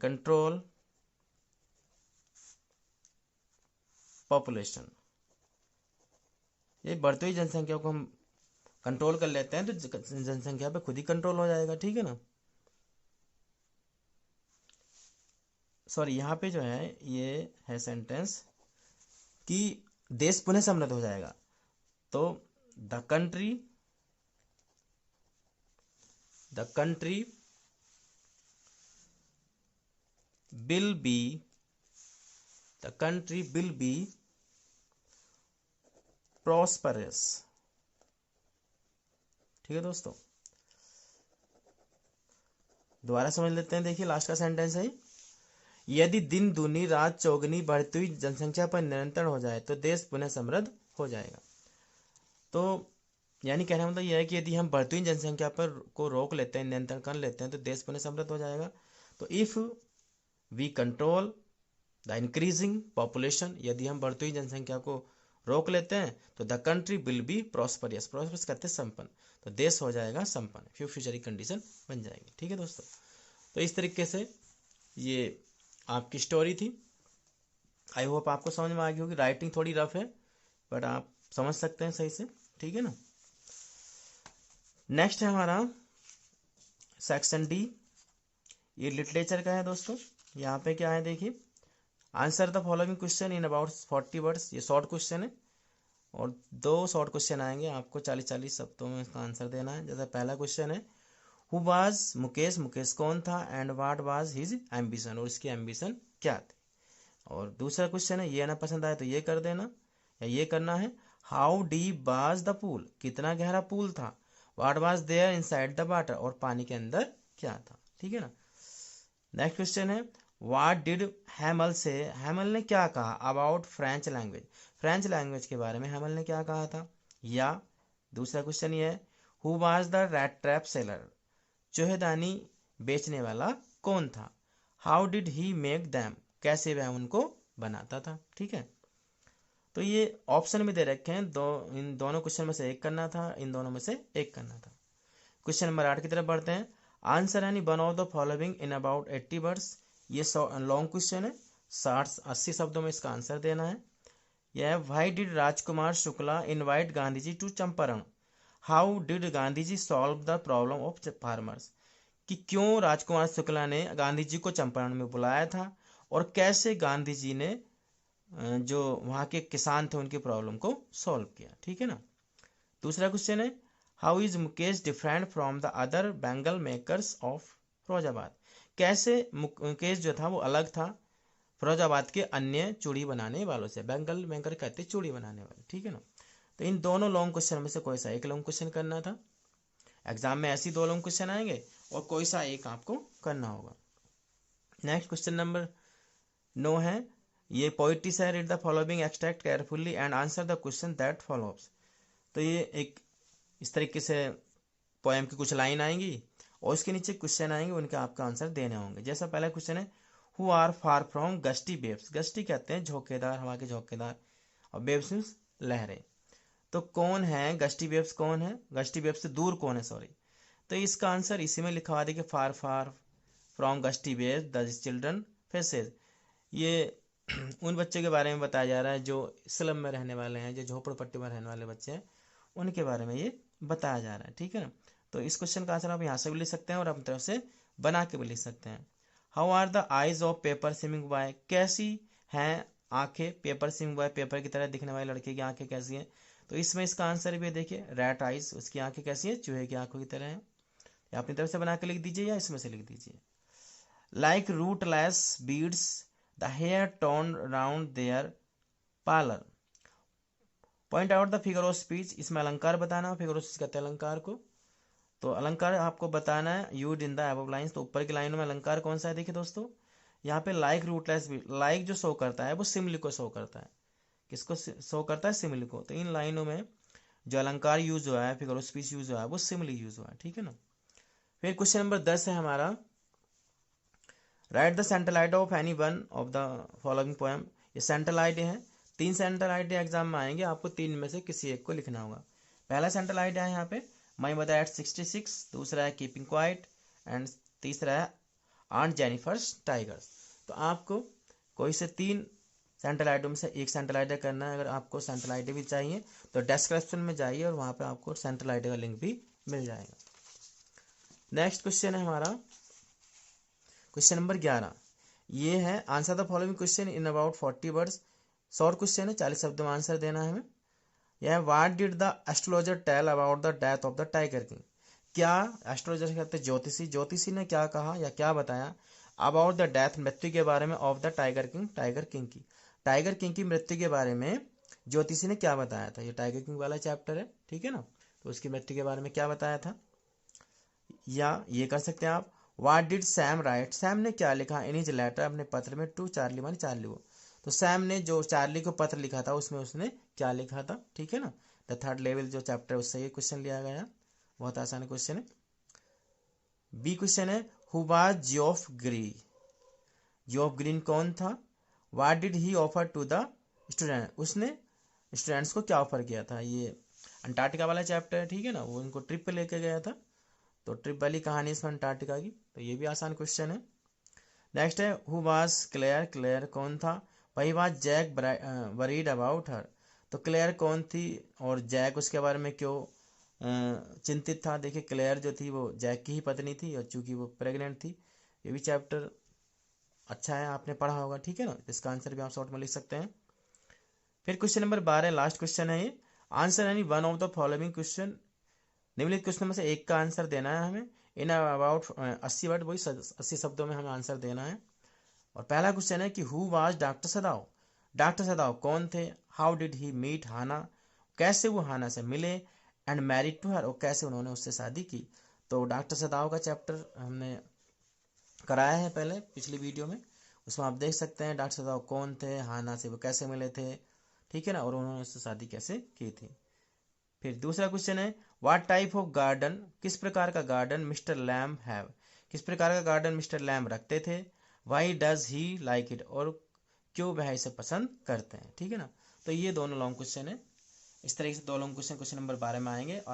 कंट्रोल पॉपुलेशन, ये बढ़ती हुई जनसंख्या को हम कंट्रोल कर लेते हैं तो जनसंख्या पे खुद ही कंट्रोल हो जाएगा, ठीक है ना। सॉरी, यहाँ पे जो है ये है सेंटेंस कि देश पुनः समृद्ध हो जाएगा, तो the country will B prosperous, ठीक है दोस्तों। दोबारा समझ लेते हैं, देखिए लास्ट का सेंटेंस है, यदि दिन दूनी रात चौगनी बढ़ती हुई जनसंख्या पर नियंत्रण हो जाए तो देश पुनः समृद्ध हो जाएगा। तो यानी कहने का मतलब यह है कि यदि हम बढ़ती हुई जनसंख्या पर को रोक लेते हैं, नियंत्रण कर लेते हैं, तो देश पुनः समृद्ध हो जाएगा। तो if we control the increasing population, यदि हम बढ़ती हुई जनसंख्या को रोक लेते हैं तो the country will be prosperous, prosperous करते संपन्न, तो देश हो जाएगा संपन्न, फ्यूचर कंडीशन बन जाएगी, ठीक है दोस्तों। तो इस तरीके से ये आपकी स्टोरी थी, आई होप आपको समझ में आ गई होगी। राइटिंग थोड़ी रफ है बट आप समझ सकते हैं सही से, ठीक है ना। नेक्स्ट है हमारा सेक्शन डी, ये लिटरेचर का है दोस्तों। यहाँ पे क्या है देखिए, answer the following question in about 40 words. ये शॉर्ट क्वेश्चन है और 2 शॉर्ट क्वेश्चन आएंगे, आपको 40-40 शब्दों में इसका आंसर देना है। जैसे पहला क्वेश्चन है हु वाज मुकेश, मुकेश कौन था, and what was his ambition, और इसकी एम्बिशन क्या थी। और दूसरा क्वेश्चन है ये ना पसंद आए तो ये कर देना या ये करना है। How deep was the pool, कितना गहरा पूल था। What was there inside the water, और पानी के अंदर क्या था। ठीक है ना। नेक्स्ट क्वेश्चन है what did Hamel say, Hamel ने क्या कहा about French language, French language के बारे में हैमल ने क्या कहा था। या दूसरा क्वेश्चन ये है who was the rat trap seller, चूहेदानी बेचने वाला कौन था। How did he make them, कैसे वह उनको बनाता था। ठीक है, तो ये ऑप्शन में दे रखे हैं दो, इन दोनों क्वेश्चन में से एक करना था, इन दोनों में से एक करना था। क्वेश्चन नंबर 8 की तरफ बढ़ते हैं। Answer any one of the following in about 80 words. ये लॉन्ग क्वेश्चन है, 60-80 शब्दों में इसका आंसर देना है। यह why did Rajkumar Shukla invite Gandhi ji to Champaran, how did Gandhi ji solve the problem of farmers, कि क्यों राजकुमार शुक्ला ने गांधी जी को चंपारण में बुलाया था और कैसे गांधी जी ने जो वहाँ के किसान थे उनकी प्रॉब्लम को सॉल्व किया। ठीक है ना। दूसरा क्वेश्चन है how is Mukesh different from the other bangle makers of Firozabad, कैसे मुकेश जो था वो अलग था फिरोजाबाद के अन्य चूड़ी बनाने वालों से। बैंगल मेकर कहते चूड़ी बनाने वाले। ठीक है ना। तो इन दोनों लॉन्ग क्वेश्चन में से कोई सा एक लॉन्ग क्वेश्चन करना था। एग्जाम में ऐसे 2 लॉन्ग क्वेश्चन आएंगे और कोई सा एक आपको करना होगा। नेक्स्ट क्वेश्चन नंबर 9 है ये पोइट्री से read the following extract carefully and answer the question that follow-ups. तो ये एक इस तरीके से पोएम की कुछ लाइन आएंगी और उसके नीचे क्वेश्चन आएंगे, उनके आपका आंसर देने होंगे। जैसा पहला क्वेश्चन है who are far from gusty waves, gusty कहते हैं झोंकेदार, हवा के झोंकेदार, और वेव्स मीन्स लहरें। तो कौन है गस्टी वेव्स, कौन है गस्टी वेव्स से दूर कौन है, सॉरी। तो इसका आंसर इसी में लिखवा दे कि far far from gusty waves the children faces. ये उन बच्चों के बारे में बताया जा रहा है जो स्लम में रहने वाले हैं, जो झोपड़पट्टी में रहने वाले बच्चे हैं, उनके बारे में ये बताया जा रहा है। ठीक है ना। तो इस क्वेश्चन का आंसर आप यहाँ से भी लिख सकते हैं और अपनी तरफ से बना के भी लिख सकते हैं। How are the eyes of paper swimming boy, कैसी हैं आंखें पेपर स्विमिंग बॉय, पेपर की तरह दिखने वाले लड़के की आंखें कैसी हैं। तो इसमें इसका आंसर भी देखिए रैट आइज, उसकी आंखें कैसी हैं, चूहे की आंखों की तरह हैं। या अपनी तरफ से बना के लिख दीजिए या इसमें से लिख दीजिए। Like rootless weeds the hair turn round their pallor, point out the figure of speech, इसमें अलंकार बताना, फिगर ऑफ स्पीच कहते हैं अलंकार को। तो अलंकार आपको बताना है used in the above lines. तो ऊपर की लाइनों में अलंकार कौन सा है देखिए दोस्तों, यहाँ पे लाइक रूटलेस बीड, लाइक जो शो करता है वो सिमिली को शो करता है। किसको शो करता है, सिमिली को। तो इन लाइनों में जो अलंकार यूज हुआ है, फिगर ऑफ स्पीच यूज हुआ है, वो सिमिली यूज हुआ है। ठीक है ना। फिर क्वेश्चन नंबर 10 है हमारा right the central idea of any one of the following poem. ये सेंट्रल आइडिया है, 3 सेंट्रल आइडिया एग्जाम में आएंगे, आपको 3 में से किसी एक को लिखना होगा। पहला सेंट्रल आइडिया है यहाँ पे माई मदर एट 66, दूसरा है कीपिंग क्वाइट, एंड तीसरा है आंट जेनिफर्स टाइगर्स। तो आपको कोई से 3 सेंट्रल आइडिया में से एक सेंट्रल आइडिया करना है। अगर आपको सेंट्रल आइडिया भी चाहिए तो डिस्क्रिप्शन में जाइए और वहाँ पे आपको सेंट्रल आइडिया का लिंक भी मिल जाएगा। नेक्स्ट क्वेश्चन है हमारा क्वेश्चन नंबर 11। ये है answer the following question in about 40 words. Short question है, 40 शब्दों में आंसर देना है हमें। यह what did the astrologer tell about the death of the tiger king, क्या एस्ट्रोलॉजर कहते हैं ज्योतिषी, ज्योतिषी ने क्या कहा या क्या बताया अबाउट द डेथ, मृत्यु के बारे में, of the tiger king, tiger king की, टाइगर किंग की मृत्यु के बारे में ज्योतिषी ने क्या बताया था। ये टाइगर किंग वाला चैप्टर है। ठीक है ना। तो उसकी मृत्यु के बारे में क्या बताया था। या ये कर सकते हैं आप what did Sam right, Sam ने क्या लिखा इन हिज लेटर, अपने पत्र में, टू चार्ली, मानी चार्ली को। तो सैम ने जो चार्ली को पत्र लिखा था उसमें उसने क्या लिखा था। ठीक है ना। द थर्ड लेवल जो चैप्टर है उससे ये क्वेश्चन लिया गया, बहुत आसान क्वेश्चन है। बी क्वेश्चन है who was Geoff Green, Geoff Green कौन था। What did he offer to the student, उसने स्टूडेंट्स को क्या ऑफर किया था। ये अंटार्कटिका वाला चैप्टर है। ठीक है ना। वो उनको ट्रिप पे लेके गया था, तो ट्रिप वाली कहानी इसमें अंटार्कटिका की। तो ये भी आसान क्वेश्चन है। नेक्स्ट है हु वाज क्लेयर, क्लेयर कौन था। Why was Jack worried about her, तो क्लेयर कौन थी और जैक उसके बारे में क्यों चिंतित था। देखिए क्लेयर जो थी वो जैक की ही पत्नी थी और चूंकि वो प्रेग्नेंट थी। ये भी चैप्टर अच्छा है, आपने पढ़ा होगा, ठीक है ना। इसका आंसर भी आप शॉर्ट में लिख सकते हैं। फिर क्वेश्चन नंबर 12, लास्ट क्वेश्चन है ये। Answer any one of the following question, निम्नलिखित क्वेश्चन में से एक का आंसर देना है हमें इन अबाउट 80 वर्ड, वही 80 शब्दों में हमें आंसर देना है। और पहला क्वेश्चन है कि हु वाज डॉक्टर सदाव, डॉक्टर सदाव कौन थे। हाउ डिड ही मीट हाना, कैसे वो हाना से मिले। एंड मैरिड टू हर, और कैसे उन्होंने उससे शादी की। तो डॉक्टर सदाव का चैप्टर हमने कराया है पहले पिछली वीडियो में, उसमें आप देख सकते हैं डॉक्टर सदाव कौन थे, हाना से वो कैसे मिले थे, ठीक है ना, और उन्होंने उससे शादी कैसे की थी। फिर दूसरा क्वेश्चन है व्हाट टाइप ऑफ गार्डन, किस प्रकार का गार्डन मिस्टर लैम हैव, किस प्रकार का गार्डन मिस्टर लैम रखते थे। Why does he like it, और क्यों वह इसे पसंद करते हैं, ठीक है ना। तो ये दोनों लॉन्ग क्वेश्चन है। इस तरीके से दो लॉन्ग क्वेश्चन क्वेश्चन नंबर 12 में आएंगे। और